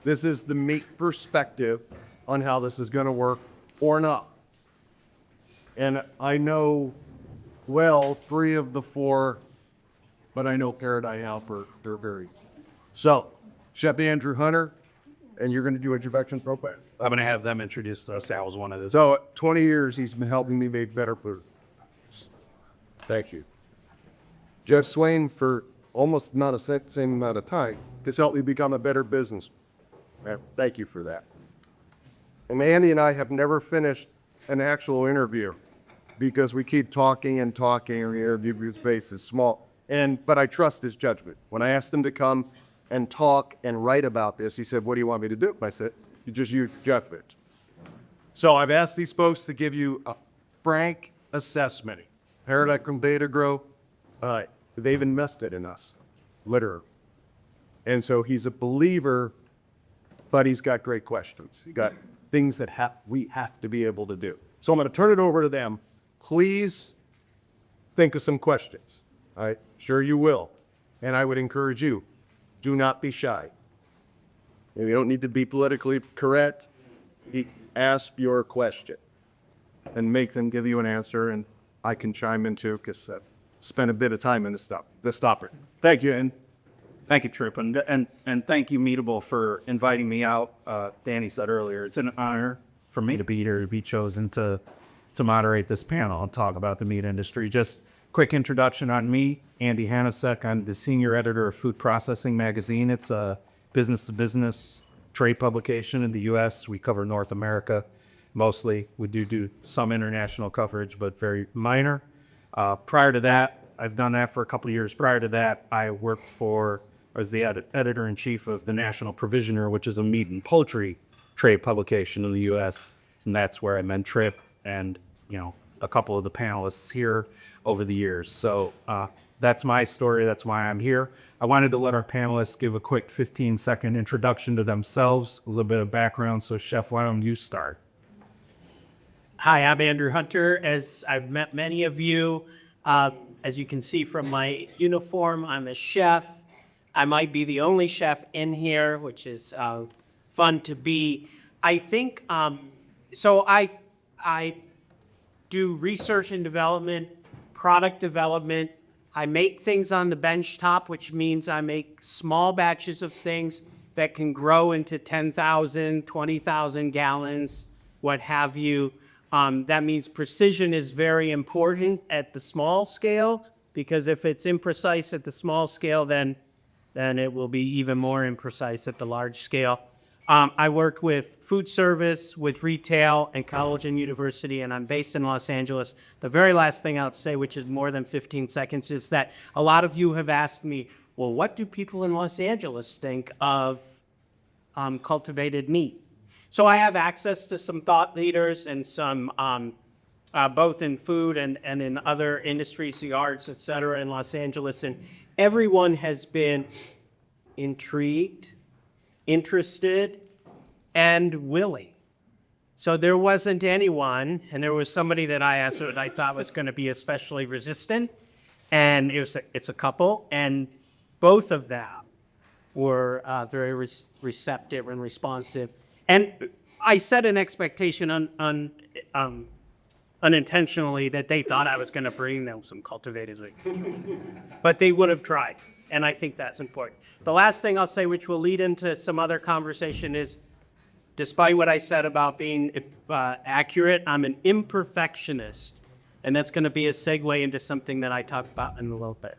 This is the meat perspective on how this is going to work or not. And I know, well, 3 of the 4, but I know Paradise Alpert, they're very. So, Chef Andrew Hunter, and you're going to do introduction real quick. I'm going to have them introduce us. That was one of those. So, 20 years he's been helping me make better food. Thank you. Jeff Swain, for almost not a same amount of time, has helped me become a better businessman. Thank you for that. And Andy and I have never finished an actual interview because we keep talking and talking, and the interview space is small. But I trust his judgment. When I asked him to come and talk and write about this, he said, "What do you want me to do?" I said, "You just use judgment." So I've asked these folks to give you a frank assessment. Paradise and Beta Grow, they've invested in us, literally. And so he's a believer, but he's got great questions. He got things that we have to be able to do. So I'm going to turn it over to them. Please think of some questions. All right, sure you will. And I would encourage you, do not be shy. You don't need to be politically correct. Ask your question and make them give you an answer, and I can chime in too, because I spent a bit of time in the stopper. Thank you, and Thank you, Trip, and thank you, Meatable, for inviting me out. Danny said earlier, it's an honor for me to be here, to be chosen to moderate this panel and talk about the meat industry. Just quick introduction on me, Andy Hanacek. I'm the senior editor of Food Processing Magazine. It's a business-to-business trade publication in the U.S. We cover North America mostly. We do some international coverage, but very minor. Prior to that, I've done that for a couple of years. Prior to that, I worked as the editor-in-chief of the National Provisioner, which is a meat and poultry trade publication in the U.S., and that's where I met Trip and, a couple of the panelists here over the years. So that's my story. That's why I'm here. I wanted to let our panelists give a quick 15-second introduction to themselves, a little bit of background. So, Chef, why don't you start? Hi, I'm Andrew Hunter. As I've met many of you, as you can see from my uniform, I'm a chef. I might be the only chef in here, which is fun to be. I think, so I do research and development, product development. I make things on the bench top, which means I make small batches of things that can grow into 10,000, 20,000 gallons, what have you. That means precision is very important at the small scale, because if it's imprecise at the small scale, then it will be even more imprecise at the large scale. I work with food service, with retail, and college and university, and I'm based in Los Angeles. The very last thing I'll say, which is more than 15 seconds, is that a lot of you have asked me, well, what do people in Los Angeles think of cultivated meat? So I have access to some thought leaders and some, both in food and in other industries, the arts, et cetera, in Los Angeles. And everyone has been intrigued, interested, and willing. So there wasn't anyone, and there was somebody that I asked that I thought was going to be especially resistant. And it's a couple, and both of them were very receptive and responsive. And I set an expectation unintentionally that they thought I was going to bring them some cultivated meat. But they would have tried, and I think that's important. The last thing I'll say, which will lead into some other conversation, is despite what I said about being accurate, I'm an imperfectionist, and that's going to be a segue into something that I talk about in a little bit.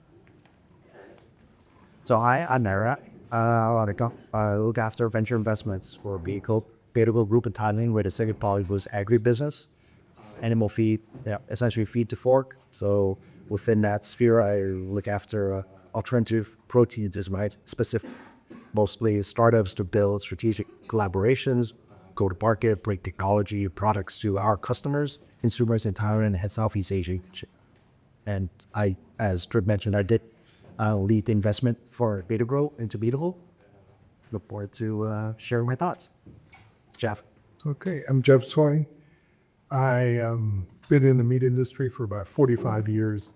So hi, I'm Nara. I look after venture investments for Meatable Group in Thailand, where the second part was agribusiness, animal feed, essentially feed to fork. So within that sphere, I look after alternative proteins is my specific, mostly startups to build strategic collaborations, go to market, bring technology, products to our customers, consumers in Thailand and Southeast Asia. And I, as Trip mentioned, I did lead the investment for Beta Grow into Meatable. Look forward to sharing my thoughts. Jeff. Okay, I'm Jeff Swain. I been in the meat industry for about 45 years.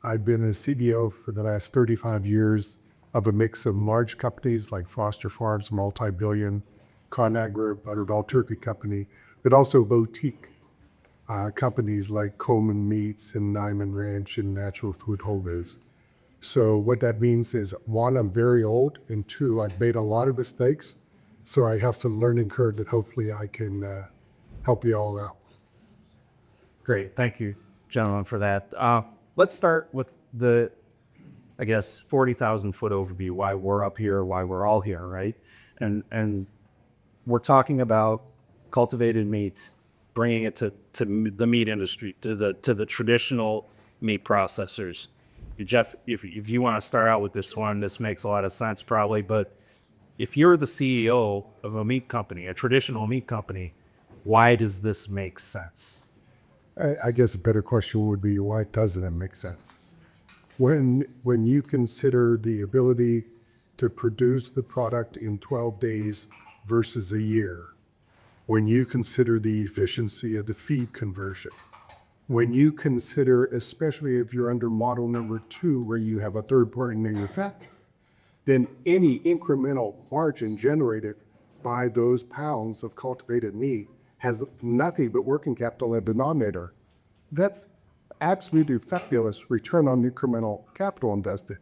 I've been a CBO for the last 35 years. of a mix of large companies like Foster Farms, multi-billion, ConAgra, Butterbell Turkey Company, but also boutique companies like Coleman Meats and Nyman Ranch and Natural Food Holders. So what that means is, one, I'm very old, and two, I've made a lot of mistakes. So I have some learning curve that hopefully I can help you all out. Great. Thank you, gentlemen, for that. Let's start with the, I guess, 40,000 foot overview, why we're up here, why we're all here, right? And we're talking about cultivated meat, bringing it to the meat industry, to the traditional meat processors. Jeff, if you want to start out with this one, this makes a lot of sense probably, but if you're the CEO of a meat company, a traditional meat company, why does this make sense? I guess a better question would be, why doesn't it make sense? When you consider the ability to produce the product in 12 days versus a year, when you consider the efficiency of the feed conversion, when you consider, especially if you're under model number 2, where you have a third-party manufacturer, then any incremental margin generated by those pounds of cultivated meat has nothing but working capital in the denominator. That's absolutely fabulous return on incremental capital invested.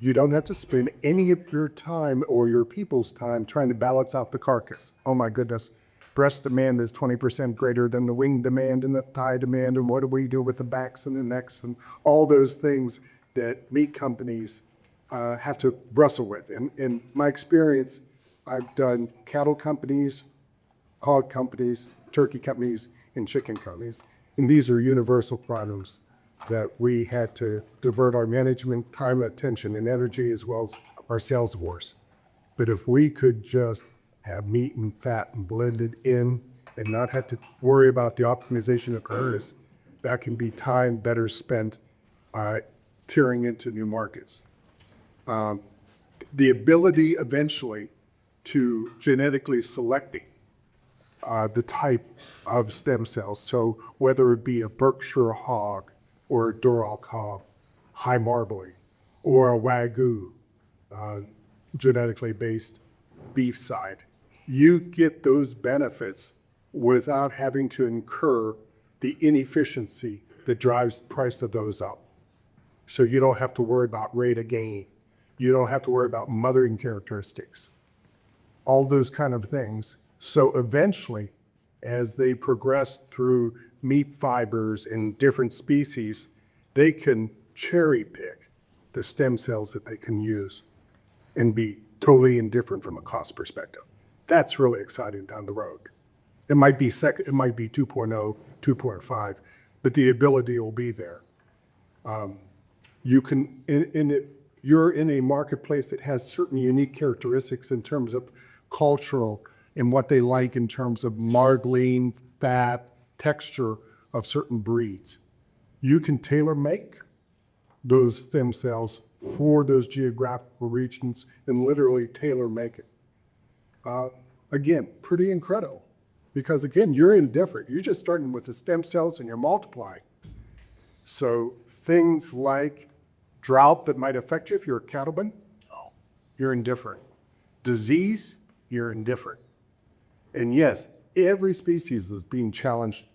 You don't have to spend any of your time or your people's time trying to balance out the carcass. Oh my goodness, breast demand is 20% greater than the wing demand and the thigh demand, and what do we do with the backs and the necks and all those things that meat companies have to wrestle with. In my experience, I've done cattle companies, hog companies, turkey companies, and chicken companies, and these are universal problems that we had to divert our management time, attention, and energy, as well as our sales force. But if we could just have meat and fat and blended in and not have to worry about the optimization of occurs, that can be time better spent tearing into new markets. The ability eventually to genetically selecting the type of stem cells, so whether it be a Berkshire hog or a Duroc hog, high marbling, or a Wagyu, genetically based beef side, you get those benefits without having to incur the inefficiency that drives the price of those up. So you don't have to worry about rate of gain. You don't have to worry about mothering characteristics, all those kind of things. So eventually, as they progress through meat fibers in different species, they can cherry pick the stem cells that they can use and be totally indifferent from a cost perspective. That's really exciting down the road. It might be it might be 2.0, 2.5, but the ability will be there. You can, you're in a marketplace that has certain unique characteristics in terms of cultural and what they like in terms of marbling, fat, texture of certain breeds. You can tailor make those stem cells for those geographical regions and literally tailor make it. Again, pretty incredible, because again, you're indifferent. You're just starting with the stem cells and you're multiplying. So things like drought that might affect you if you're a cattleman, you're indifferent. Disease, you're indifferent. And yes, every species is being challenged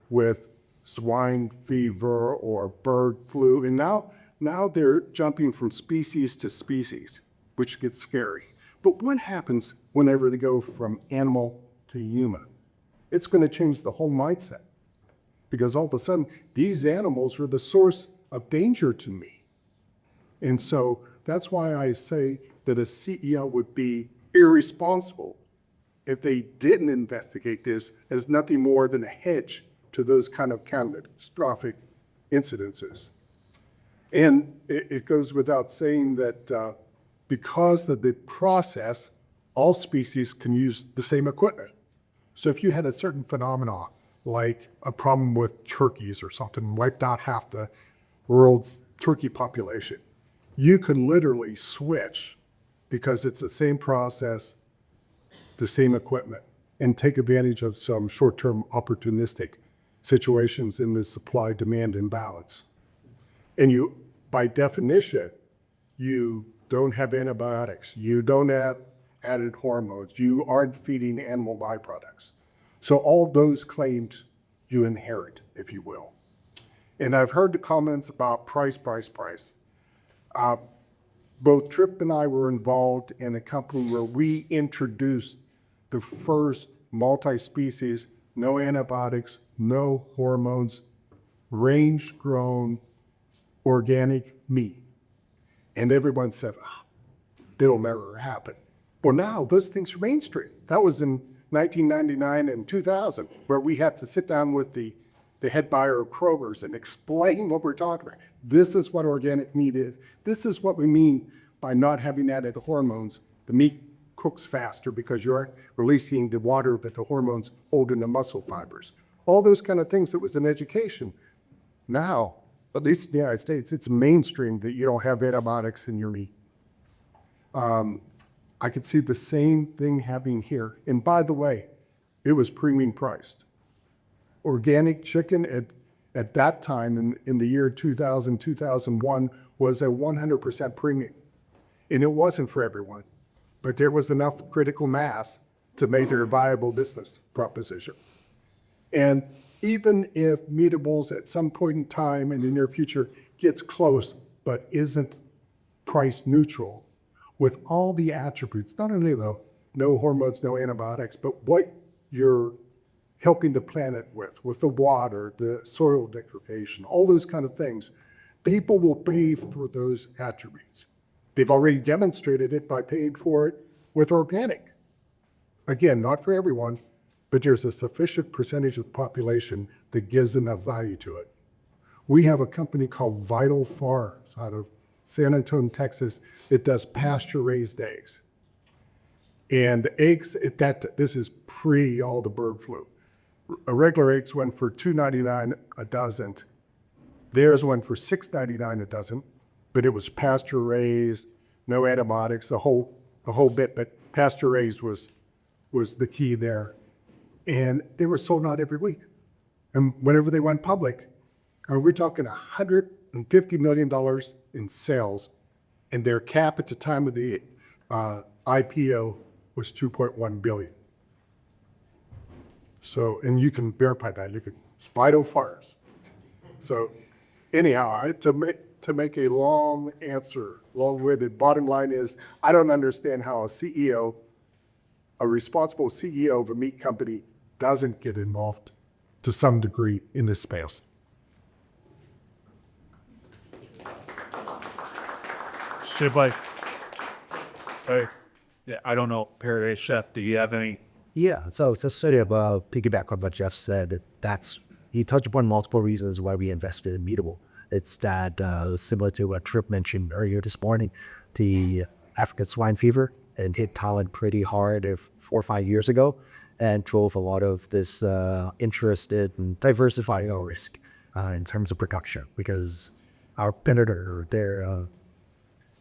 with swine fever or bird flu. And now they're jumping from species to species, which gets scary. But what happens whenever they go from animal to human? It's going to change the whole mindset, because all of a sudden, these animals are the source of danger to me. And so that's why I say that a CEO would be irresponsible if they didn't investigate this as nothing more than a hedge to those kind of catastrophic incidences. And it goes without saying that because of the process, all species can use the same equipment. So if you had a certain phenomena, like a problem with turkeys or something, wiped out half the world's turkey population, you could literally switch, because it's the same process, the same equipment, and take advantage of some short-term opportunistic situations in the supply-demand imbalance. And you, by definition, you don't have antibiotics, you don't have added hormones, you aren't feeding animal byproducts. So all those claims you inherit, if you will. And I've heard the comments about price. Both Tripp and I were involved in a company where we introduced the first multi-species, no antibiotics, no hormones, range-grown organic meat. And everyone said, oh, that'll never happen. Well, now those things are mainstream. That was in 1999 and 2000, where we had to sit down with the head buyer of Kroger's and explain what we're talking about. This is what organic meat is. This is what we mean by not having added hormones. The meat cooks faster because you aren't releasing the water that the hormones hold in the muscle fibers. All those kind of things that was in education. Now, at least in the United States, it's mainstream that you don't have antibiotics in your meat. I could see the same thing happening here. And by the way, it was premium priced. Organic chicken at that time in the year 2000, 2001 was a 100% premium. And it wasn't for everyone, but there was enough critical mass to make it a viable business proposition. And even if Meatables at some point in time in the near future gets close, but isn't price neutral, with all the attributes, not only though, no hormones, no antibiotics, but what you're helping the planet with the water, the soil degradation, all those kind of things, people will pay for those attributes. They've already demonstrated it by paying for it with organic. Again, not for everyone, but there's a sufficient percentage of the population that gives enough value to it. We have a company called Vital Farms out of San Antonio, Texas, that does pasture-raised eggs. And the eggs, this is pre all the bird flu. Regular eggs went for $2.99 a dozen. Theirs went for $6.99 a dozen, but it was pasture-raised, no antibiotics, the whole bit. But pasture-raised was the key there. And they were sold out every week. And whenever they went public, we're talking $150 million in sales, and their cap at the time of the IPO was $2.1 billion. So, and you can verify that. You can Vital Farms. So, anyhow, to make a long answer, long-winded, bottom line is, I don't understand how a responsible CEO of a meat company doesn't get involved to some degree in this space. Hey, yeah, I don't know, Paradise Chef, do you have any? Yeah, so just sort of piggyback on what Jeff said. He touched upon multiple reasons why we invested in Meatable. It's that similar to what Tripp mentioned earlier this morning, the African swine fever, and hit Thailand pretty hard 4 or 5 years ago, and drove a lot of this interest in diversifying our risk in terms of production, because our competitor there,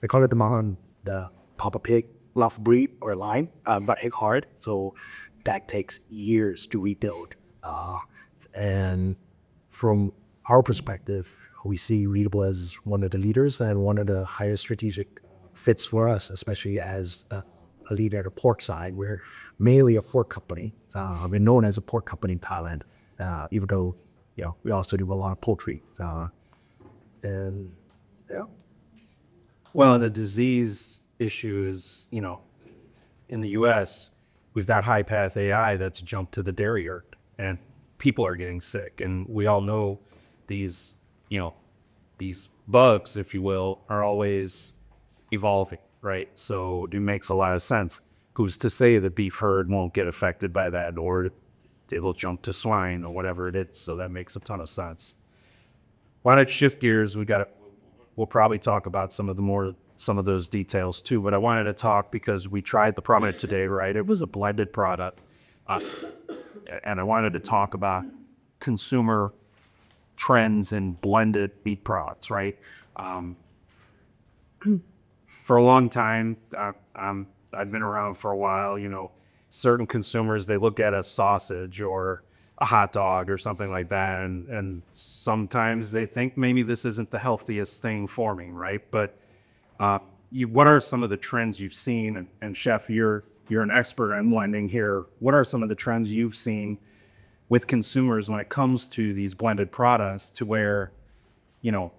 they call it the Papa Pig love breed or line, but it's hard, so that takes years to rebuild. And from our perspective, we see Meatable as one of the leaders and one of the highest strategic fits for us, especially as a leader at the pork side. We're mainly a pork company. We're known as a pork company in Thailand, even though we also do a lot of poultry. And yeah. Well, the disease issues, in the U.S., we've got high path AI that's jumped to the dairy herd, and people are getting sick. And we all know these bugs, if you will, are always evolving, right? So it makes a lot of sense. Who's to say the beef herd won't get affected by that, or it'll jump to swine or whatever it is? So that makes a ton of sense. Why not shift gears? We'll probably talk about some of those details too, but I wanted to talk because we tried the product today, right? It was a blended product. And I wanted to talk about consumer trends in blended meat products, right? For a long time, I've been around for a while, certain consumers, they look at a sausage or a hot dog or something like that, and sometimes they think maybe this isn't the healthiest thing for me, right? But what are some of the trends you've seen? And Chef, you're an expert in blending here. What are some of the trends you've seen with consumers when it comes to these blended products, to where, you know,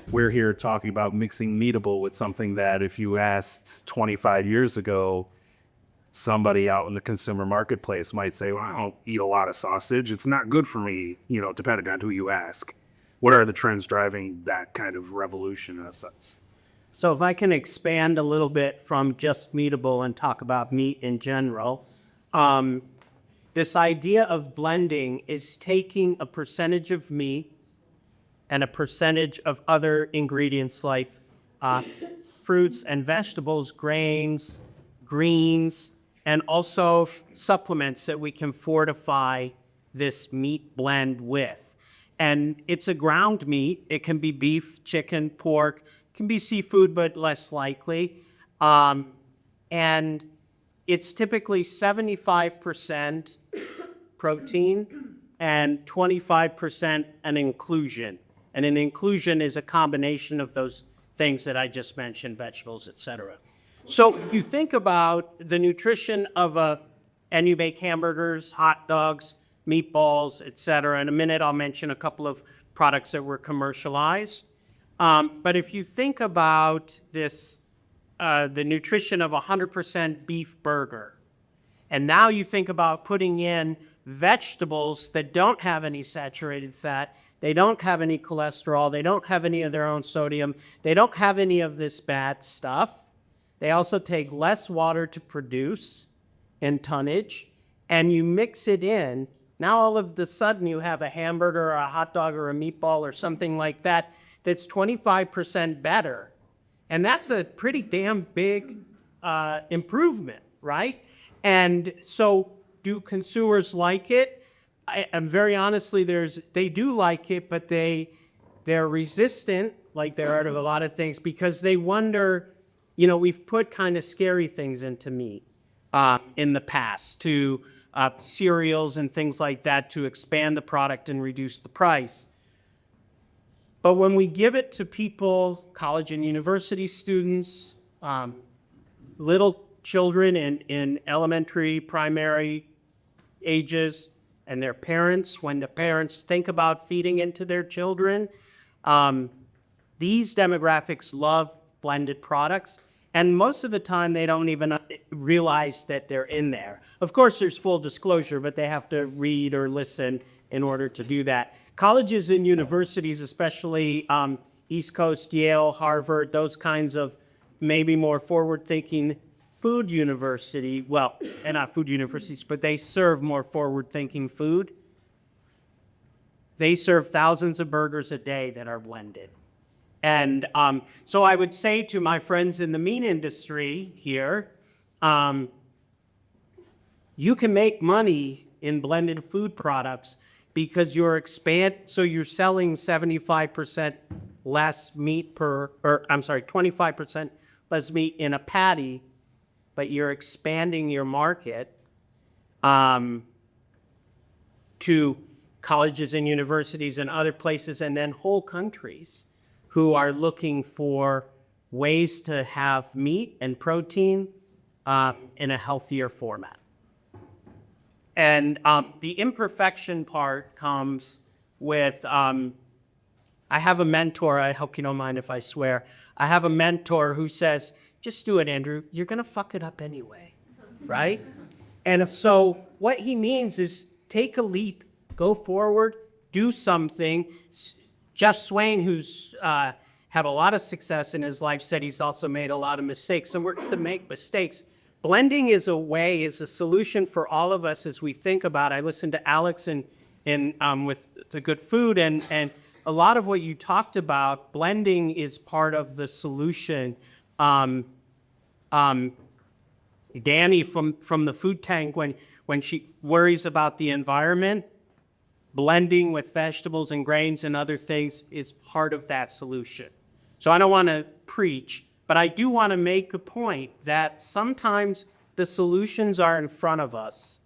we're here talking about mixing Meatable with something that if you asked 25 years ago, somebody out in the consumer marketplace might say, well, I don't eat a lot of sausage. It's not good for me, you know, depending on who you ask. What are the trends driving that kind of revolution in a sense? So if I can expand a little bit from just Meatable and talk about meat in general, this idea of blending is taking a percentage of meat and a percentage of other ingredients like fruits and vegetables, grains, greens, and also supplements that we can fortify this meat blend with. And it's a ground meat. It can be beef, chicken, pork, it can be seafood, but less likely. And it's typically 75% protein and 25% an inclusion. And an inclusion is a combination of those things that I just mentioned, vegetables, et cetera. So you think about the nutrition of and you make hamburgers, hot dogs, meatballs, et cetera. In a minute, I'll mention a couple of products that were commercialized. But if you think about this, the nutrition of 100% beef burger, and now you think about putting in vegetables that don't have any saturated fat, they don't have any cholesterol, they don't have any of their own sodium, they don't have any of this bad stuff. They also take less water to produce in tonnage, and you mix it in. Now all of a sudden you have a hamburger or a hot dog or a meatball or something like that that's 25% better. And that's a pretty damn big improvement, right? And so do consumers like it? I'm very honestly, they do like it, but they're resistant, like they are to a lot of things, because they wonder, you know, we've put kind of scary things into meat in the past, to cereals and things like that, to expand the product and reduce the price. But when we give it to people, college and university students, little children in elementary, primary ages, and their parents, when the parents think about feeding into their children, these demographics love blended products. And most of the time, they don't even realize that they're in there. Of course, there's full disclosure, but they have to read or listen in order to do that. Colleges and universities, especially East Coast, Yale, Harvard, those kinds of maybe more forward-thinking food university, well, and not food universities, but they serve more forward-thinking food. They serve thousands of burgers a day that are blended. And so I would say to my friends in the meat industry here, you can make money in blended food products because you're selling 75% less meat 25% less meat in a patty, but you're expanding your market to colleges and universities and other places, and then whole countries who are looking for ways to have meat and protein in a healthier format. And the imperfection part comes with, I have a mentor, I hope you don't mind if I swear, I have a mentor who says, just do it, Andrew, you're gonna fuck it up anyway, right? And so what he means is take a leap, go forward, do something. Jeff Swain, who's had a lot of success in his life, said he's also made a lot of mistakes, and we're going to make mistakes. Blending is a solution for all of us as we think about it. I listened to Alex with the good food, and a lot of what you talked about, blending is part of the solution. Danny from the food tank, when she worries about the environment, blending with vegetables and grains and other things is part of that solution. So I don't want to preach, but I do want to make a point that sometimes the solutions are in front of us,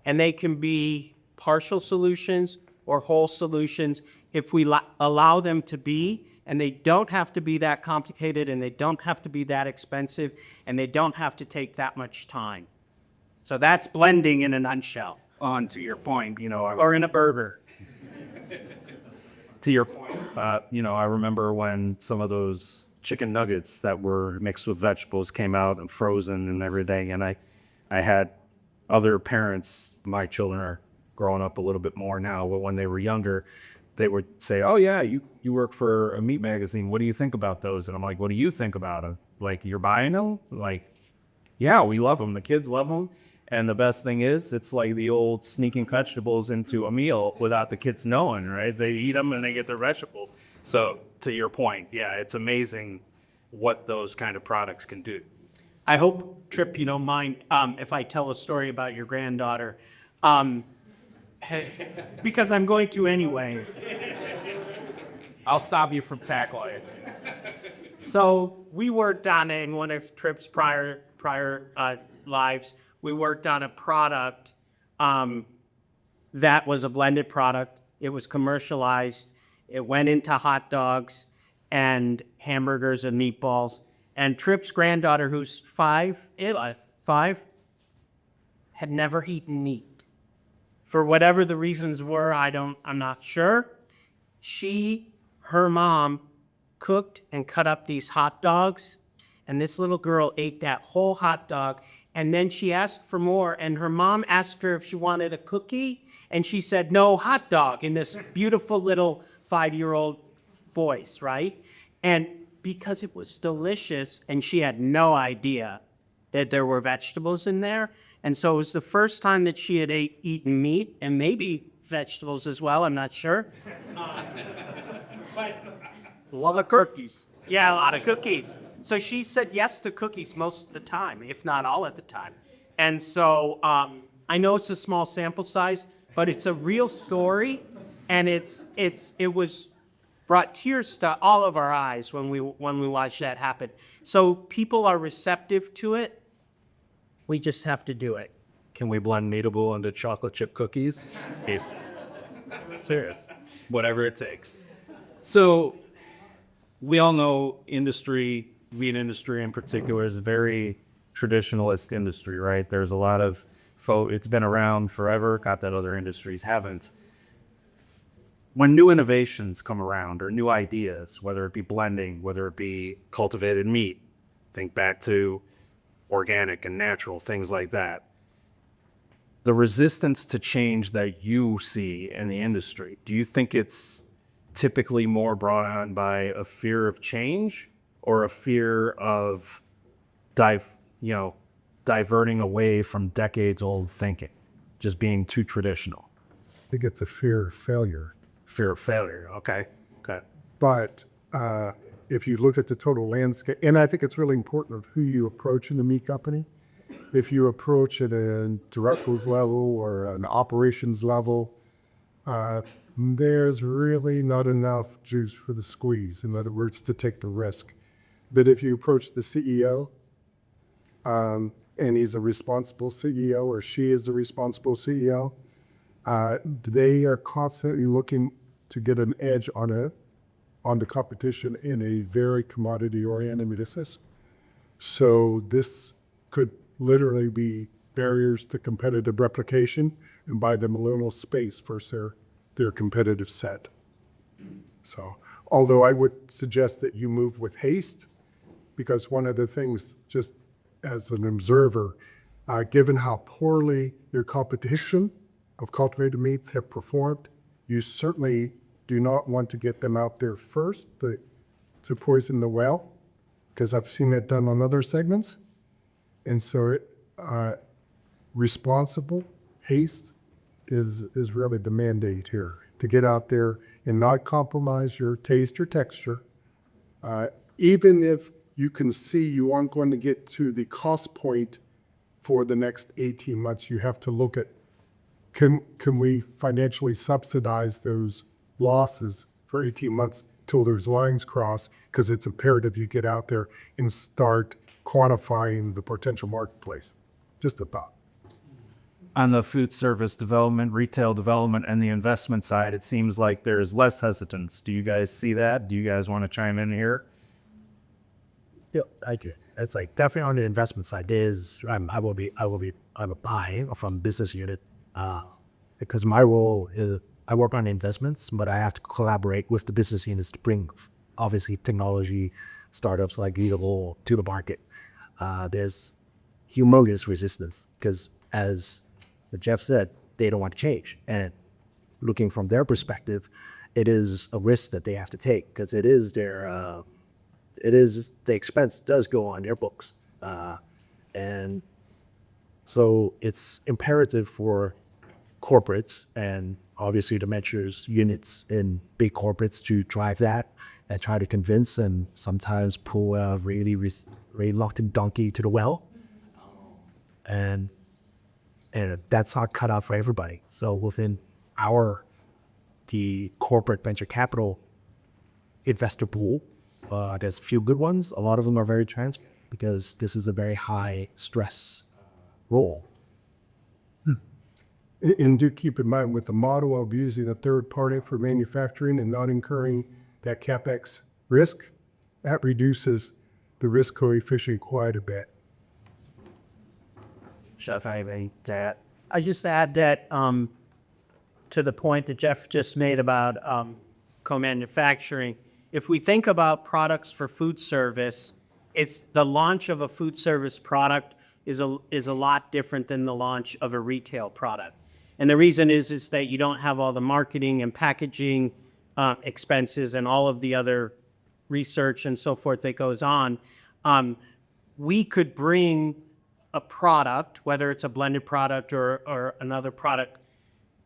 and they can be partial solutions or whole solutions if we allow them to be, and they don't have to be that complicated, and they don't have to be that expensive, and they don't have to take that much time. So that's blending in a nutshell. On to your point, Or in a burger. to your point, I remember when some of those chicken nuggets that were mixed with vegetables came out and frozen and everything, and I had other parents. My children are growing up a little bit more now, but when they were younger, they would say, "Oh yeah, you work for a meat magazine. What do you think about those?" And I'm like, "What do you think about them? Like, you're buying them?" Like, yeah, we love them. The kids love them. And the best thing is, it's like the old sneaking vegetables into a meal without the kids knowing, right? They eat them and they get their vegetables. So to your point, yeah, it's amazing what those kind of products can do. I hope, Tripp, you don't mind if I tell a story about your granddaughter. Because I'm going to anyway. I'll stop you from tackling it. So we worked on it in one of Tripp's prior lives. We worked on a product that was a blended product. It was commercialized. It went into hot dogs and hamburgers and meatballs. And Tripp's granddaughter, who's five, had never eaten meat. For whatever the reasons were, I'm not sure. Her mom cooked and cut up these hot dogs, and this little girl ate that whole hot dog. And then she asked for more, and her mom asked her if she wanted a cookie, and she said, "No, hot dog," in this beautiful little 5-year-old voice, right? And because it was delicious, and she had no idea that there were vegetables in there, and so it was the first time that she had eaten meat, and maybe vegetables as well, I'm not sure. But A lot of cookies. yeah, a lot of cookies. So she said yes to cookies most of the time, if not all at the time. And so I know it's a small sample size, but it's a real story, and it was brought tears to all of our eyes when we watched that happen. So people are receptive to it. We just have to do it. Can we blend Meatable into chocolate chip cookies? Yes. Serious. Whatever it takes. So we all know meat industry in particular is a very traditionalist industry, right? There's a lot of it's been around forever, not that other industries haven't. When new innovations come around or new ideas, whether it be blending, whether it be cultivated meat, think back to organic and natural, things like that. The resistance to change that you see in the industry, do you think it's typically more brought on by a fear of change or a fear of diverting away from decades-old thinking, just being too traditional? I think it's a fear of failure. Fear of failure. Okay. But if you look at the total landscape, and I think it's really important of who you approach in the meat company. If you approach at a director's level or an operations level, there's really not enough juice for the squeeze, in other words, to take the risk. But if you approach the CEO, and he's a responsible CEO or she is a responsible CEO, they are constantly looking to get an edge on the competition in a very commodity-oriented business. So this could literally be barriers to competitive replication and buy them a little space versus their competitive set. So, although I would suggest that you move with haste, because one of the things, just as an observer, given how poorly your competition of cultivated meats have performed, you certainly do not want to get them out there first to poison the well, because I've seen it done on other segments. And so responsible haste is really the mandate here, to get out there and not compromise your taste or texture. Even if you can see you aren't going to get to the cost point for the next 18 months, you have to look at, can we financially subsidize those losses for 18 months till those lines cross, because it's imperative you get out there and start quantifying the potential marketplace. Just a thought. on the food service development, retail development, and the investment side, it seems like there's less hesitance. Do you guys see that? Do you guys want to chime in here? Yeah, I do. It's like definitely on the investment side. I'm a buy from business unit, because my role is I work on investments, but I have to collaborate with the business units to bring obviously technology startups like Meatable to the market. There's humongous resistance because, as Jeff said, they don't want to change, and looking from their perspective, it is a risk that they have to take because it is the expense does go on their books, and so it's imperative for corporates and obviously the ventures units in big corporates to drive that and try to convince and sometimes pull a really reluctant donkey to the well, and that's not cut out for everybody. So within the corporate venture capital investor pool, there's a few good ones. A lot of them are very transparent because this is a very high stress role. And do keep in mind with the model of using a third party for manufacturing and not incurring that CapEx risk, that reduces the risk coefficient quite a bit. Chef, I have that. I just add that to the point that Jeff just made about co-manufacturing. If we think about products for food service, it's the launch of a food service product is a lot different than the launch of a retail product. And the reason is that you don't have all the marketing and packaging expenses and all of the other research and so forth that goes on. We could bring a product, whether it's a blended product or another product,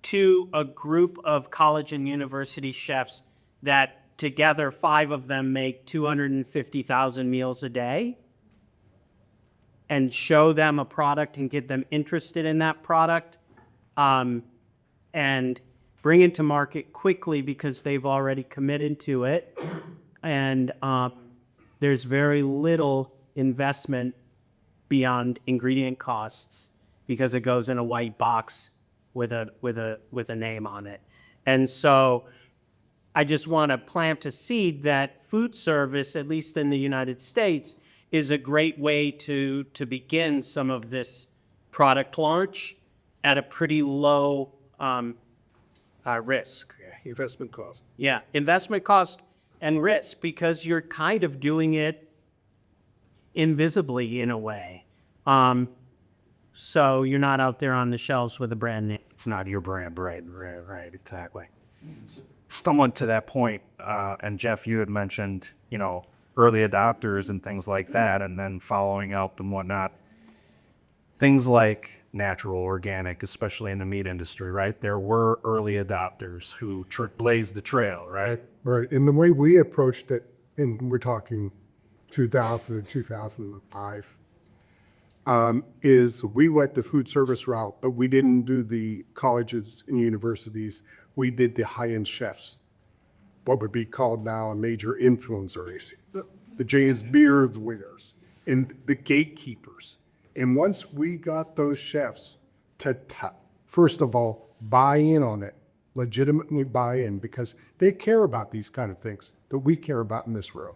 to a group of college and university chefs that together 5 of them make 250,000 meals a day, and show them a product and get them interested in that product, and bring it to market quickly because they've already committed to it. And there's very little investment beyond ingredient costs because it goes in a white box with a name on it. And so I just want to plant a seed that food service, at least in the United States, is a great way to begin some of this product launch at a pretty low risk. Investment cost. Yeah, investment cost and risk, because you're kind of doing it invisibly in a way. So you're not out there on the shelves with a brand name. It's not your brand, right, exactly. Somewhat to that point, and Jeff, you had mentioned, early adopters and things like that, and then following up and whatnot. Things like natural, organic, especially in the meat industry, right? There were early adopters who blazed the trail, right? Right. And the way we approached it, and we're talking 2000 and 2005, is we went the food service route, but we didn't do the colleges and universities. We did the high-end chefs, what would be called now a major influencers, the James Beard winners, and the gatekeepers. And once we got those chefs to, first of all, buy in on it, legitimately buy in, because they care about these kind of things that we care about in this room.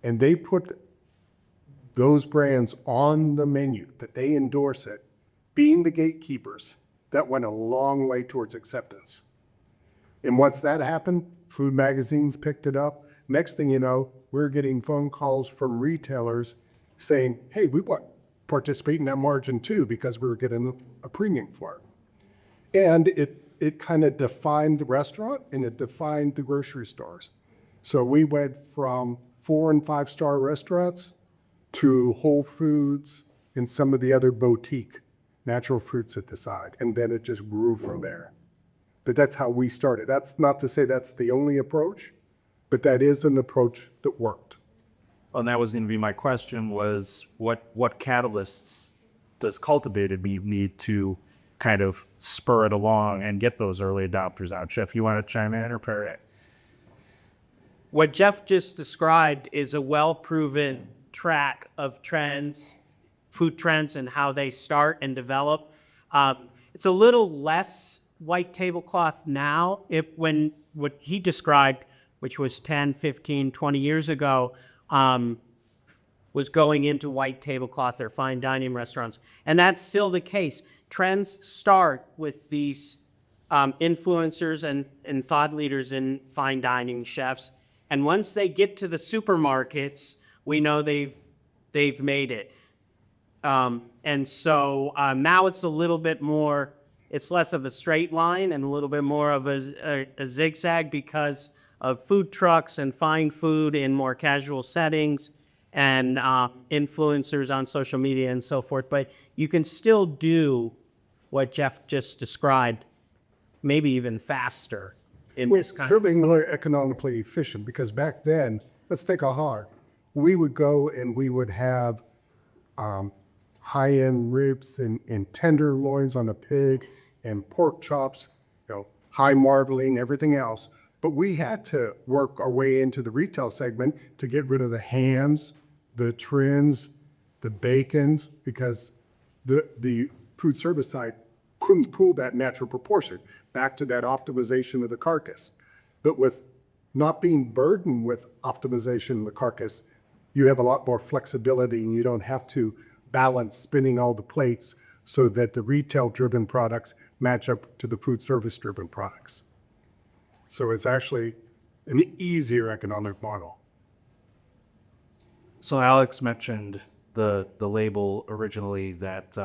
And they put those brands on the menu, that they endorse it, being the gatekeepers, that went a long way towards acceptance. And once that happened, food magazines picked it up. Next thing you know, we're getting phone calls from retailers saying, hey, we want to participate in that margin too, because we were getting a premium for it. And it kind of defined the restaurant and it defined the grocery stores. So we went from 4- and 5-star restaurants to Whole Foods and some of the other boutique natural fruits at the side. And then it just grew from there. But that's how we started. That's not to say that's the only approach, but that is an approach that worked. Well, and that was going to be my question, was what catalysts does Cultivated Meat need to kind of spur it along and get those early adopters out? Chef, you want to chime in or Perret? What Jeff just described is a well-proven track of trends, food trends, and how they start and develop. It's a little less white tablecloth now. When what he described, which was 10, 15, 20 years ago, was going into white tablecloth or fine dining restaurants. And that's still the case. Trends start with these influencers and thought leaders in fine dining, chefs. And once they get to the supermarkets, we know they've made it. And so now it's a little bit more, it's less of a straight line and a little bit more of a zigzag because of food trucks and fine food in more casual settings and influencers on social media and so forth. But you can still do what Jeff just described, maybe even faster in Well, this kind of. certainly more economically efficient, because back then, let's take a heart. We would go and we would have high-end ribs and tenderloins on a pig and pork chops, high marbling, everything else. But we had to work our way into the retail segment to get rid of the hams, the trims, the bacon, because the food service side couldn't pull that natural proportion back to that optimization of the carcass. But with not being burdened with optimization of the carcass, you have a lot more flexibility and you don't have to balance spinning all the plates so that the retail-driven products match up to the food service-driven products. So it's actually an easier economic model. So Alex mentioned the label originally that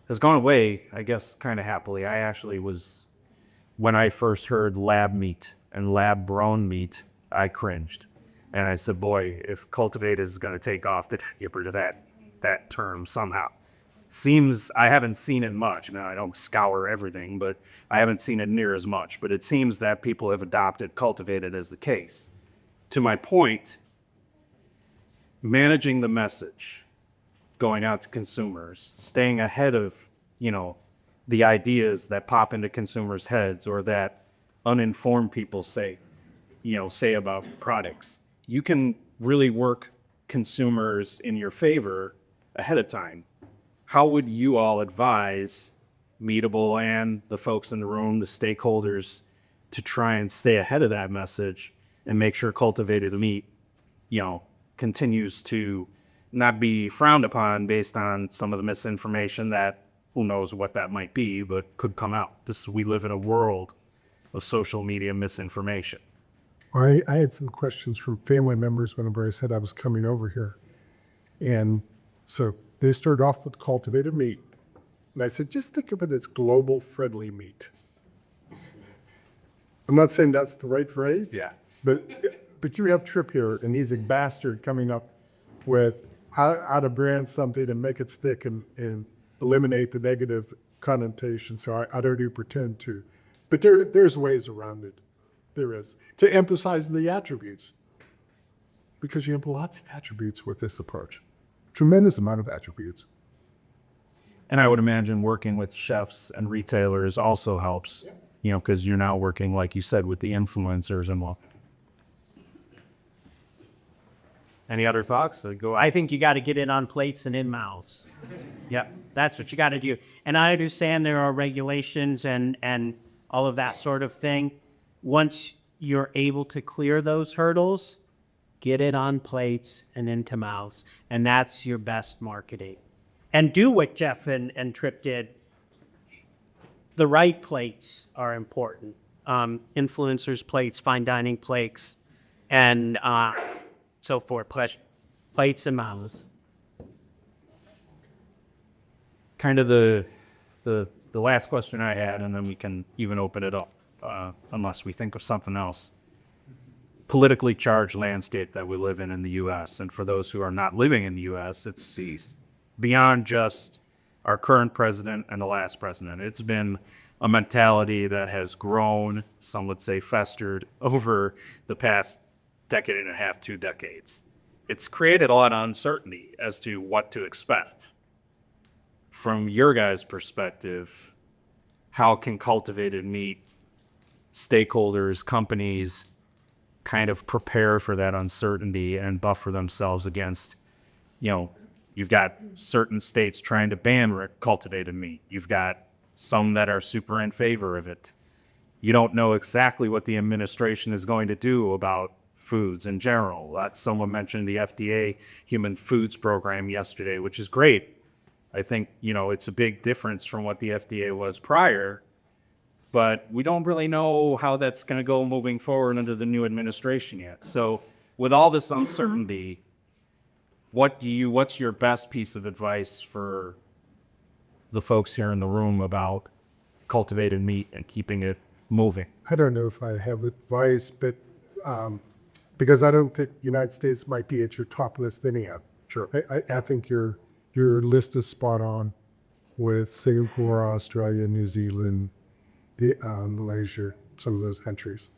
has gone away, I guess, kind of happily. I actually when I first heard lab meat and lab-grown meat, I cringed. And I said, boy, if Cultivate is going to take off, to get rid of that term somehow. I haven't seen it much. Now, I don't scour everything, but I haven't seen it near as much. But it seems that people have adopted Cultivated as the case. To my point, managing the message, going out to consumers, staying ahead of, the ideas that pop into consumers' heads or that uninformed people say about products. You can really work consumers in your favor ahead of time. How would you all advise Meatable and the folks in the room, the stakeholders, to try and stay ahead of that message and make sure cultivated meat, continues to not be frowned upon based on some of the misinformation that who knows what that might be, but could come out. We live in a world of social media misinformation. I had some questions from family members whenever I said I was coming over here. And so they started off with cultivated meat. And I said, just think of it as global friendly meat. I'm not saying that's the right phrase. Yeah. But you have Trip here, and he's a bastard coming up with how to brand something and make it stick and eliminate the negative connotation. So I don't even pretend to. But there's ways around it. There is. To emphasize the attributes. Because you have lots of attributes with this approach. Tremendous amount of attributes. And I would imagine working with chefs and retailers also helps, because you're now working, like you said, with the influencers and what. Any other thoughts? I think you got to get it on plates and in mouths. Yep, that's what you got to do. And I understand there are regulations and all of that sort of thing. Once you're able to clear those hurdles, get it on plates and into mouths. And that's your best marketing. And do what Jeff and Tripp did. The right plates are important. Influencers' plates, fine dining plates, and so forth. Plates and mouths. Kind of the last question I had, and then we can even open it up, unless we think of something else. Politically charged landscape that we live in the U.S. And for those who are not living in the U.S., it's beyond just our current president and the last president. It's been a mentality that has grown, some would say festered, over the past decade and a half, 2 decades. It's created a lot of uncertainty as to what to expect. From your guys' perspective, how can cultivated meat stakeholders, companies, kind of prepare for that uncertainty and buffer themselves against, You've got certain states trying to ban cultivated meat. You've got some that are super in favor of it. You don't know exactly what the administration is going to do about foods in general. Someone mentioned the FDA Human Foods Program yesterday, which is great. I think, it's a big difference from what the FDA was prior, but we don't really know how that's going to go moving forward under the new administration yet. So with all this uncertainty, what's your best piece of advice for the folks here in the room about cultivated meat and keeping it moving? I don't know if I have advice, but because I don't think United States might be at your top list anyhow. Sure. I think your list is spot on with Singapore, Australia, New Zealand, Malaysia, some of those countries.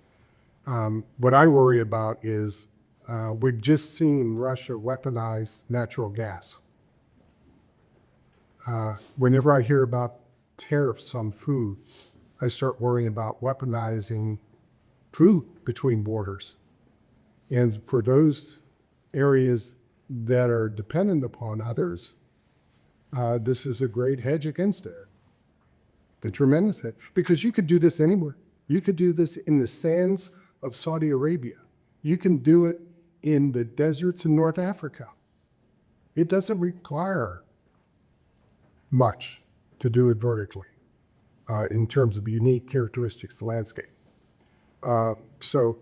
What I worry about is we've just seen Russia weaponize natural gas. Whenever I hear about tariffs on food, I start worrying about weaponizing food between borders. And for those areas that are dependent upon others, this is a great hedge against it. A tremendous hedge. Because you could do this anywhere. You could do this in the sands of Saudi Arabia. You can do it in the deserts in North Africa. It doesn't require much to do it vertically in terms of unique characteristics of the landscape. So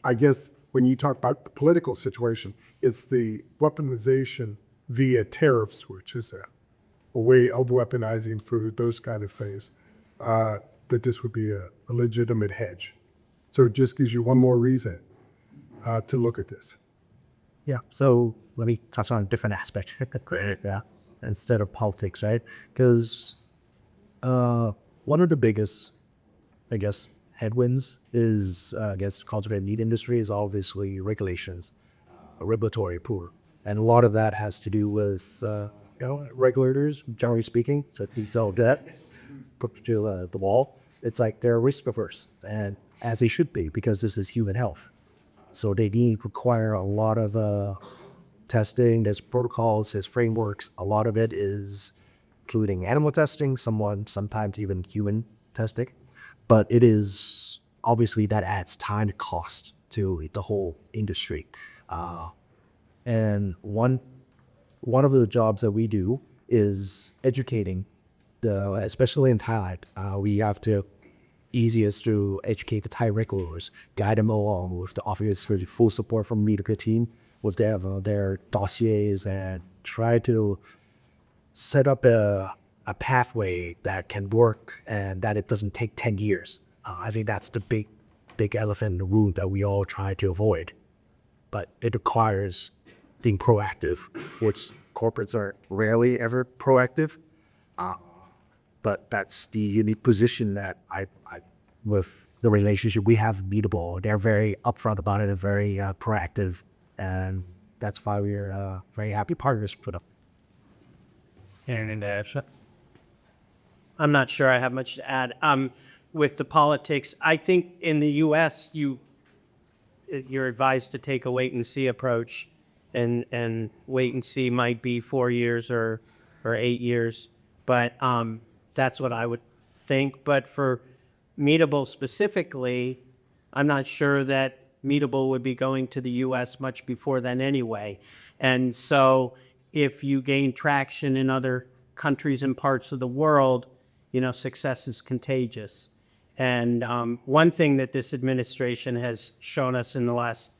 I guess when you talk about the political situation, it's the weaponization via tariffs, which is a way of weaponizing food, those kind of things, that this would be a legitimate hedge. So it just gives you one more reason to look at this. Yeah. So let me touch on a different aspect. Yeah. Instead of politics, right? Because one of the biggest, I guess, headwinds is, cultivated meat industry is obviously regulations, regulatory poor. And a lot of that has to do with, regulators, generally speaking, so if you sell debt, put to the wall, it's like they're risk averse, and as they should be, because this is human health. So they require a lot of testing, there's protocols, there's frameworks. A lot of it is including animal testing, sometimes even human testing. But it is, obviously that adds time and cost to the whole industry. And one of the jobs that we do is educating, especially in Thailand, we have to easiest to educate the Thai regulators, guide them along with the obviously full support from Meatable team with their dossiers, and try to set up a pathway that can work and that it doesn't take 10 years. I think that's the big elephant in the room that we all try to avoid. But it requires being proactive, which corporates are rarely ever proactive. But that's the unique position that I with the relationship we have with Meatable. They're very upfront about it and very proactive, and that's why we're very happy partners for them. And I'm not sure I have much to add. With the politics, I think in the U.S. you're advised to take a wait and see approach, and wait and see might be 4 years or 8 years, but that's what I would think. But for Meatable specifically, I'm not sure that Meatable would be going to the U.S. much before then anyway. And so if you gain traction in other countries and parts of the world, success is contagious. And one thing that this administration has shown us in the last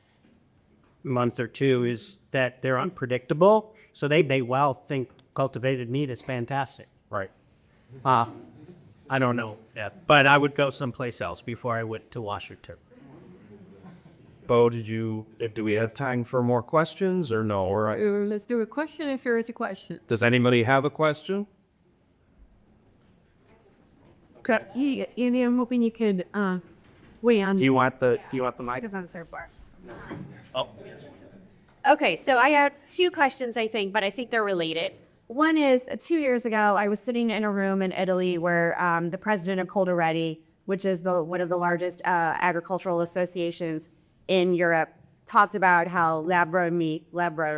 month or two is that they're unpredictable. So they may well think cultivated meat is fantastic. Right. I don't know yet, but I would go someplace else before I went to Washington. Bo, do we have time for more questions or no? Or Let's do a question if there is a question. does anybody have a question? Okay. Andy, I'm hoping you could weigh on. Do you want the mic? It's on the third bar. Oh. Okay, so I have two questions, I think, but I think they're related. One is 2 years ago, I was sitting in a room in Italy where the president of Cultivating, which is one of the largest agricultural associations in Europe, talked about how lab-grown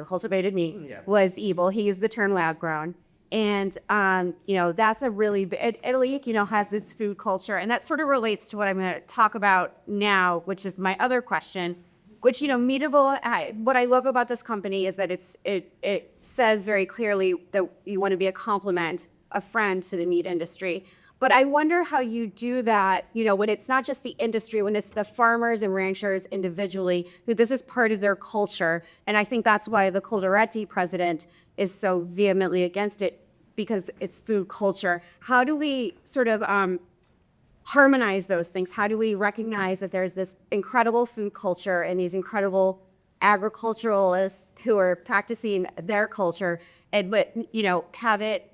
cultivated meat was evil. He used the term lab-grown. And, that's a really, Italy, has this food culture. And that sort of relates to what I'm going to talk about now, which is my other question, which, Meatable, what I love about this company is that it says very clearly that you want to be a complement, a friend to the meat industry. But I wonder how you do that, when it's not just the industry, when it's the farmers and ranchers individually, who this is part of their culture. And I think that's why the Cultivating president is so vehemently against it, because it's food culture. How do we sort of harmonize those things? How do we recognize that there's this incredible food culture and these incredible agriculturalists who are practicing their culture, and have it,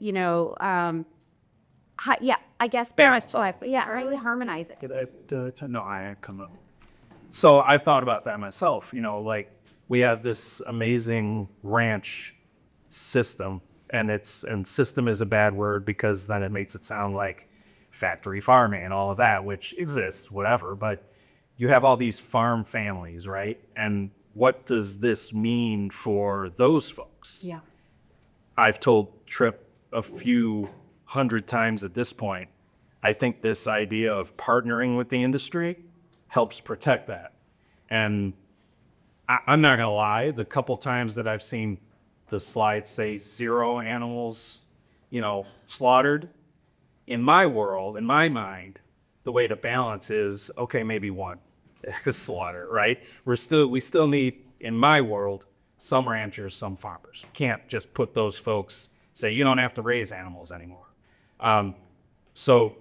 I guess, really harmonize it. No, I come up. So I've thought about that myself. Like we have this amazing ranch system, and system is a bad word because then it makes it sound like factory farming and all of that, which exists, whatever. But you have all these farm families, right? And what does this mean for those folks? Yeah. I've told Tripp a few hundred times at this point, I think this idea of partnering with the industry helps protect that. And I'm not gonna lie, the couple times that I've seen the slide say 0 animals, slaughtered, in my world, in my mind, the way to balance is, okay, maybe 1 is slaughter, right? We still need, in my world, some ranchers, some farmers. Can't just put those folks, say you don't have to raise animals anymore. So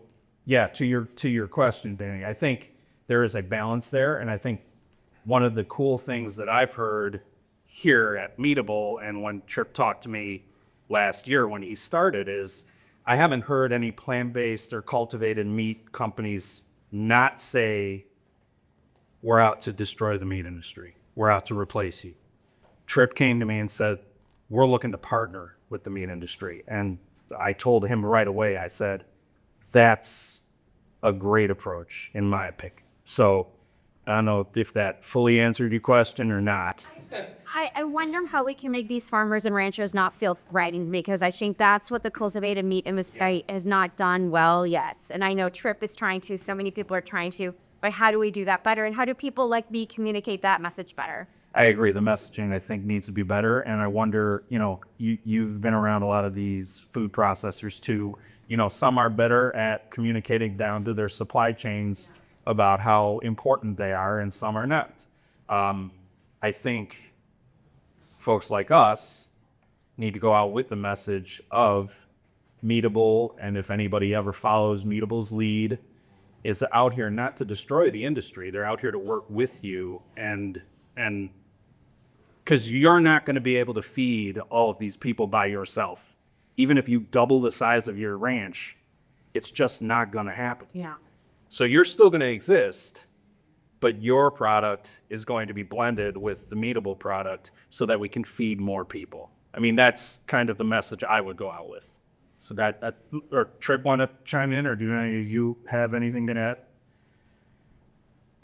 yeah, to your question, Danny, I think there is a balance there. And I think one of the cool things that I've heard here at Meatable, and when Tripp talked to me last year when he started, is I haven't heard any plant-based or cultivated meat companies not say, we're out to destroy the meat industry. We're out to replace you. Tripp came to me and said, we're looking to partner with the meat industry. And I told him right away, I said, that's a great approach, in my opinion. So I don't know if that fully answered your question or not. I wonder how we can make these farmers and ranchers not feel threatened, because I think that's what the cultivated meat industry has not done well yet. And I know Tripp is trying to, so many people are trying to, but how do we do that better? And how do people like me communicate that message better? I agree. The messaging, I think, needs to be better. And I wonder, you've been around a lot of these food processors too. Some are better at communicating down to their supply chains about how important they are, and some are not. I think folks like us need to go out with the message of Meatable, and if anybody ever follows Meatable's lead, is out here not to destroy the industry. They're out here to work with you, and because you're not going to be able to feed all of these people by yourself. Even if you double the size of your ranch, it's just not going to happen. Yeah. So you're still going to exist, but your product is going to be blended with the Meatable product so that we can feed more people. I mean, that's kind of the message I would go out with. So or Tripp, want to chime in, or do any of you have anything to add?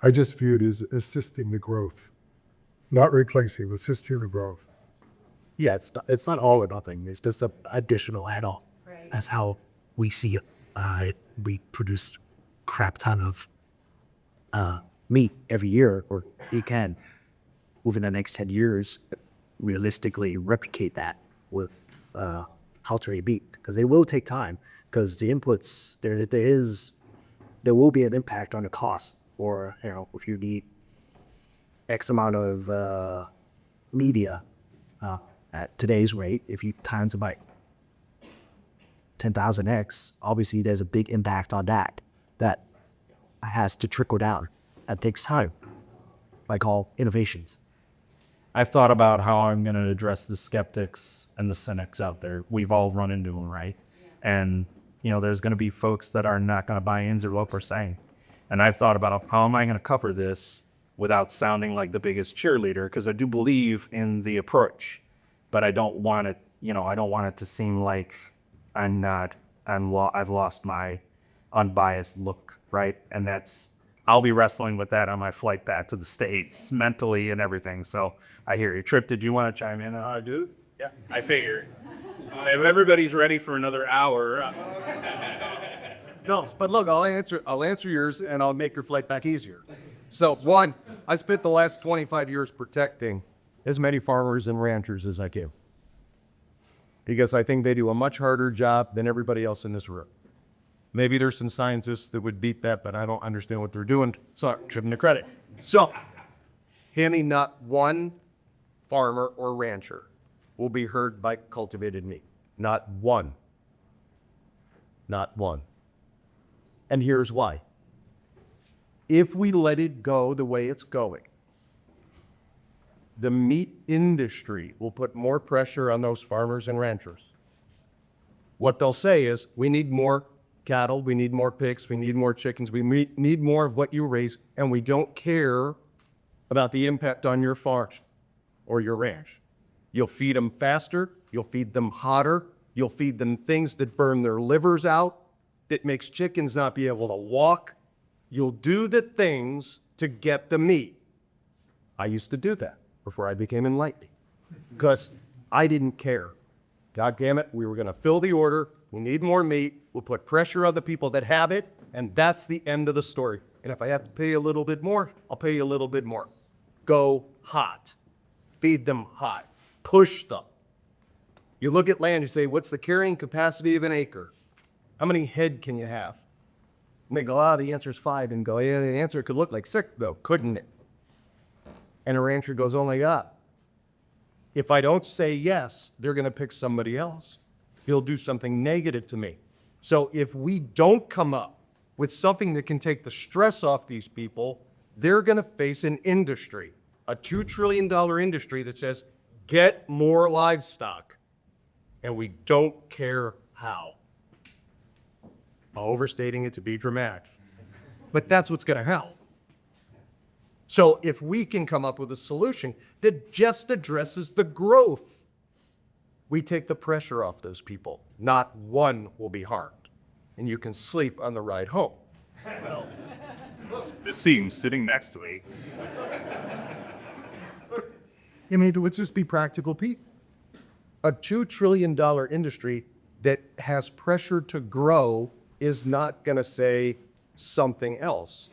I just view it as assisting the growth, not replacing, assisting the growth. Yeah, it's not all or nothing. It's just an additional add-on. Right. That's how we see it. We produce crap ton of meat every year, or you can, within the next 10 years, realistically replicate that with cultivated meat, because it will take time, because the inputs, there will be an impact on the cost, or if you need X amount of media at today's rate, if you times it by 10,000x, obviously there's a big impact on that has to trickle down. That takes time, like all innovations. I've thought about how I'm going to address the skeptics and the cynics out there. We've all run into them, right? And, there's going to be folks that are not going to buy into what we're saying. And I've thought about how am I going to cover this without sounding like the biggest cheerleader, because I do believe in the approach, but I don't want it, I don't want it to seem like I've lost my unbiased look, right? And that's I'll be wrestling with that on my flight back to the States mentally and everything. So I hear you. Trip, did you want to chime in? I do. Yeah, I figured. If everybody's ready for another hour, No, but look, I'll answer yours and I'll make your flight back easier. So one, I spent the last 25 years protecting as many farmers and ranchers as I can. Because I think they do a much harder job than everybody else in this room. Maybe there's some scientists that would beat that, but I don't understand what they're doing, so I give them the credit. So, Hammy, not one farmer or rancher will be hurt by cultivated meat. Not one. Not one. And here's why. If we let it go the way it's going, the meat industry will put more pressure on those farmers and ranchers. What they'll say is, we need more cattle, we need more pigs, we need more chickens, we need more of what you raise, and we don't care about the impact on your farm or your ranch. You'll feed them faster, you'll feed them hotter, you'll feed them things that burn their livers out, that makes chickens not be able to walk. You'll do the things to get the meat. I used to do that before I became enlightened because I didn't care. God damn it, we were going to fill the order. We need more meat. We'll put pressure on the people that have it, and that's the end of the story. And if I have to pay you a little bit more, I'll pay you a little bit more. Go hot. Feed them hot. Push them. You look at land, you say, what's the carrying capacity of an acre? How many head can you have? And they go, the answer is 5. And go, yeah, the answer could look like 6, though, couldn't it? And a rancher goes, oh my God. If I don't say yes, they're going to pick somebody else. He'll do something negative to me. So if we don't come up with something that can take the stress off these people, they're going to face an industry, a $2 trillion industry that says, get more livestock. And we don't care how. I'm overstating it to be dramatic. But that's what's going to happen. So if we can come up with a solution that just addresses the growth, we take the pressure off those people. Not one will be harmed. And you can sleep on the ride home. this seems sitting next to me. I mean, let's just be practical people. A $2 trillion industry that has pressure to grow is not going to say something else.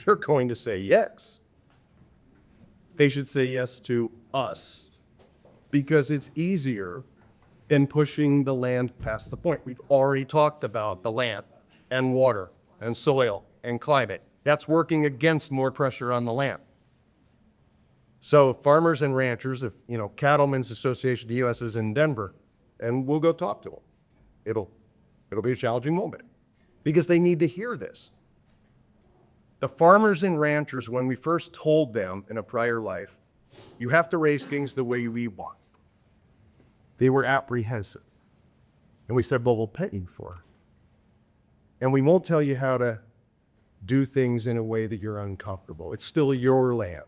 They're going to say yes. They should say yes to us because it's easier than pushing the land past the point. We've already talked about the land and water and soil and climate. That's working against more pressure on the land. So farmers and ranchers, if Cattlemen's Association of the U.S. is in Denver, and we'll go talk to them. It'll be a challenging moment because they need to hear this. The farmers and ranchers, when we first told them in a prior life, you have to raise things the way we want, they were apprehensive. And we said, well, we'll pay you for it. And we won't tell you how to do things in a way that you're uncomfortable. It's still your land.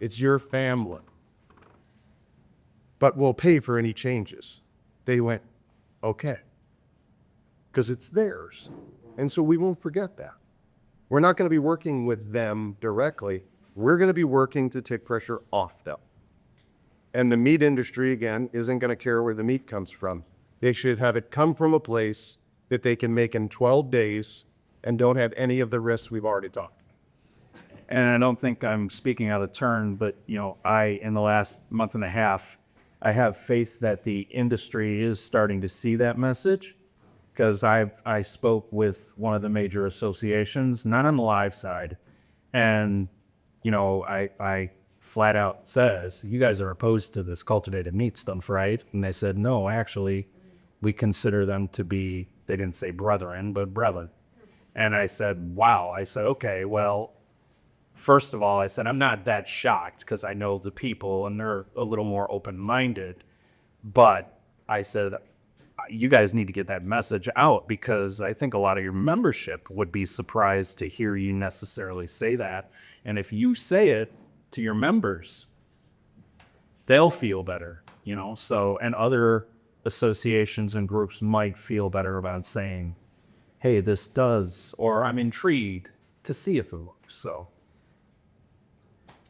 It's your family. But we'll pay for any changes. They went, okay. Because it's theirs. And so we won't forget that. We're not going to be working with them directly. We're going to be working to take pressure off them. And the meat industry, again, isn't going to care where the meat comes from. They should have it come from a place that they can make in 12 days and don't have any of the risks we've already talked. And I don't think I'm speaking out of turn, but in the last month and a half, I have faith that the industry is starting to see that message. Because I spoke with one of the major associations, not on the live side, and I flat out says, you guys are opposed to this cultivated meat stuff, right? And they said, no, actually, we consider them to be, they didn't say brethren, but brethren. And I said, wow. I said, okay, well, first of all, I said, I'm not that shocked because I know the people and they're a little more open-minded. But I said, you guys need to get that message out because I think a lot of your membership would be surprised to hear you necessarily say that. And if you say it to your members, they'll feel better, so, and other associations and groups might feel better about saying, hey, this does, or I'm intrigued, to see if it works. So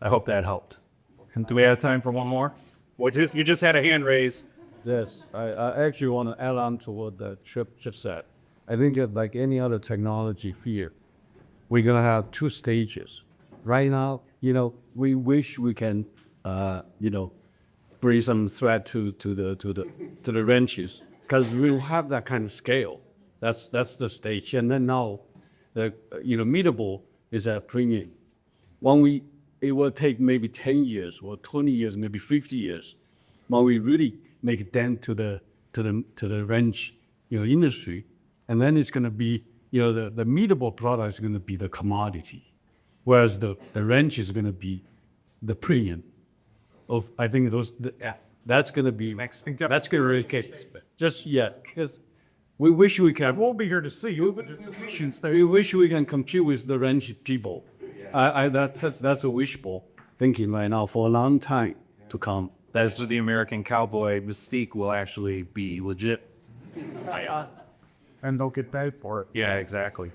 I hope that helped. And do we have time for one more? Well, you just had a hand raise. Yes, I actually want to add on to what the Chip said. I think that like any other technology field, we're gonna have two stages. Right now, we wish we can, bring some threat to the ranches because we don't have that kind of scale. That's the stage. And then now, Meatable is at premium. It will take maybe 10 years or 20 years, maybe 50 years, when we really make a dent to the ranch, industry, and then it's going to be, the Meatable product is going to be the commodity, whereas the ranch is going to be the premium. I think that's going to be that's going to really case just yet because we wish we can. We'll be here to see you, but We wish we can compete with the ranch people. That's a wishful thinking right now for a long time to come. That's where the American cowboy mystique will actually be legit. and they'll get paid for it. Yeah, exactly.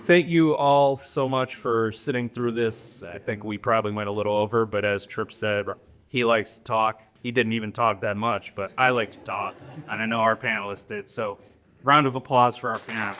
Thank you all so much for sitting through this. I think we probably went a little over, but as Tripp said, he likes to talk. He didn't even talk that much, but I like to talk, and I know our panelists did. So round of applause for our panel.